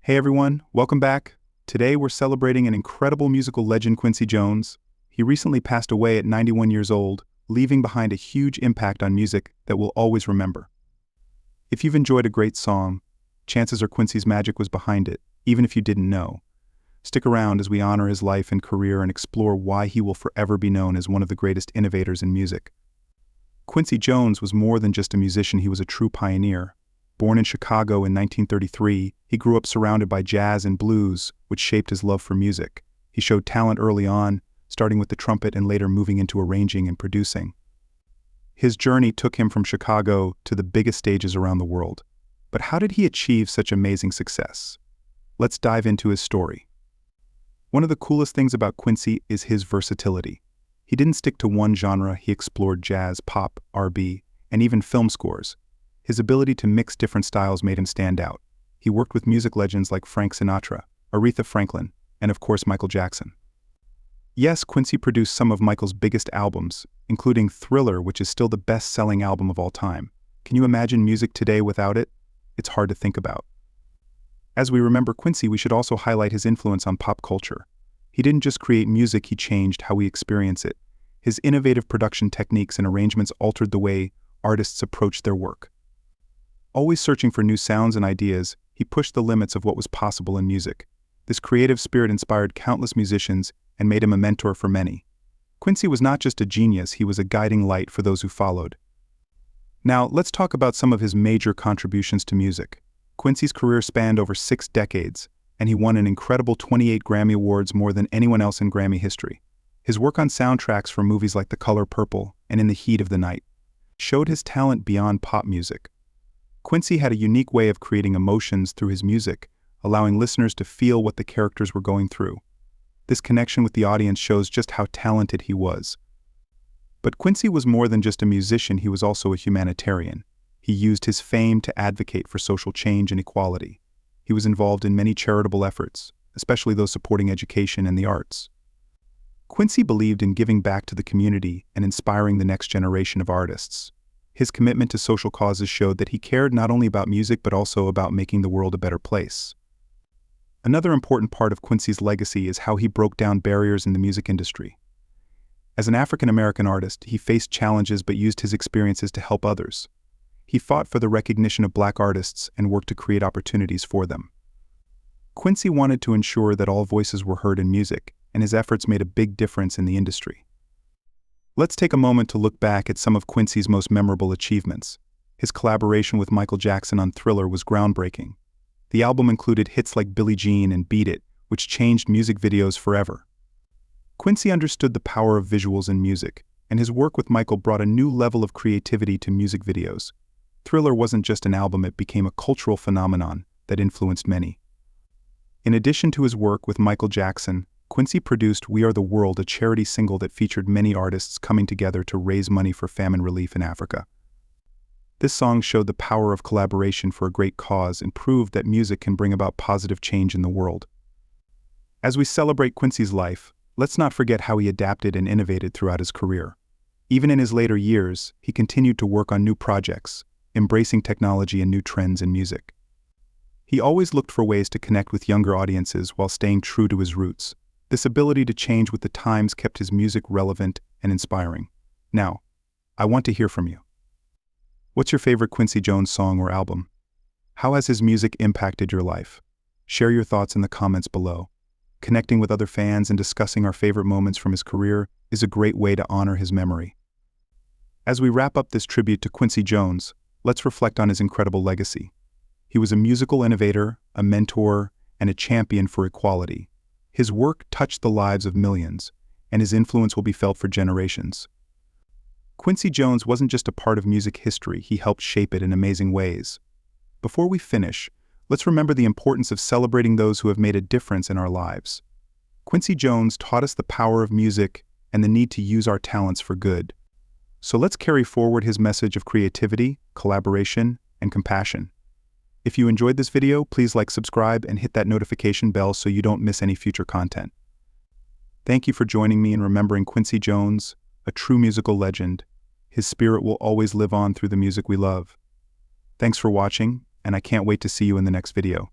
Hey everyone, welcome back. Today we're celebrating an incredible musical legend, Quincy Jones. He recently passed away at 91 years old, leaving behind a huge impact on music that we'll always remember. If you've enjoyed a great song, chances are Quincy's magic was behind it, even if you didn't know. Stick around as we honor his life and career and explore why he will forever be known as one of the greatest innovators in music. Quincy Jones was more than just a musician, he was a true pioneer. Born in Chicago in 1933, he grew up surrounded by jazz and blues, which shaped his love for music. He showed talent early on, starting with the trumpet and later moving into arranging and producing. His journey took him from Chicago to the biggest stages around the world. But how did he achieve such amazing success? Let's dive into his story. One of the coolest things about Quincy is his versatility. He didn't stick to one genre, he explored jazz, pop, R&B, and even film scores. His ability to mix different styles made him stand out. He worked with music legends like Frank Sinatra, Aretha Franklin, and of course Michael Jackson. Yes, Quincy produced some of Michael's biggest albums, including Thriller, which is still the best-selling album of all time. Can you imagine music today without it? It's hard to think about. As we remember Quincy, we should also highlight his influence on pop culture. He didn't just create music, he changed how we experience it. His innovative production techniques and arrangements altered the way artists approached their work. Always searching for new sounds and ideas, he pushed the limits of what was possible in music. This creative spirit inspired countless musicians and made him a mentor for many. Quincy was not just a genius, he was a guiding light for those who followed. Now, let's talk about some of his major contributions to music. Quincy's career spanned over 6 decades, and he won an incredible 28 Grammy Awards, more than anyone else in Grammy history. His work on soundtracks for movies like The Color Purple and In the Heat of the Night showed his talent beyond pop music. Quincy had a unique way of creating emotions through his music, allowing listeners to feel what the characters were going through. This connection with the audience shows just how talented he was. But Quincy was more than just a musician, he was also a humanitarian. He used his fame to advocate for social change and equality. He was involved in many charitable efforts, especially those supporting education and the arts. Quincy believed in giving back to the community and inspiring the next generation of artists. His commitment to social causes showed that he cared not only about music but also about making the world a better place. Another important part of Quincy's legacy is how he broke down barriers in the music industry. As an African-American artist, he faced challenges but used his experiences to help others. He fought for the recognition of Black artists and worked to create opportunities for them. Quincy wanted to ensure that all voices were heard in music, and his efforts made a big difference in the industry. Let's take a moment to look back at some of Quincy's most memorable achievements. His collaboration with Michael Jackson on Thriller was groundbreaking. The album included hits like Billie Jean and Beat It, which changed music videos forever. Quincy understood the power of visuals in music, and his work with Michael brought a new level of creativity to music videos. Thriller wasn't just an album, it became a cultural phenomenon that influenced many. In addition to his work with Michael Jackson, Quincy produced We Are the World, a charity single that featured many artists coming together to raise money for famine relief in Africa. This song showed the power of collaboration for a great cause and proved that music can bring about positive change in the world. As we celebrate Quincy's life, let's not forget how he adapted and innovated throughout his career. Even in his later years, he continued to work on new projects, embracing technology and new trends in music. He always looked for ways to connect with younger audiences while staying true to his roots. This ability to change with the times kept his music relevant and inspiring. Now, I want to hear from you. What's your favorite Quincy Jones song or album? How has his music impacted your life? Share your thoughts in the comments below. Connecting with other fans and discussing our favorite moments from his career is a great way to honor his memory. As we wrap up this tribute to Quincy Jones, let's reflect on his incredible legacy. He was a musical innovator, a mentor, and a champion for equality. His work touched the lives of millions, and his influence will be felt for generations. Quincy Jones wasn't just a part of music history, he helped shape it in amazing ways. Before we finish, let's remember the importance of celebrating those who have made a difference in our lives. Quincy Jones taught us the power of music and the need to use our talents for good. So let's carry forward his message of creativity, collaboration, and compassion. If you enjoyed this video, please like, subscribe, and hit that notification bell so you don't miss any future content. Thank you for joining me in remembering Quincy Jones, a true musical legend. His spirit will always live on through the music we love. Thanks for watching, and I can't wait to see you in the next video.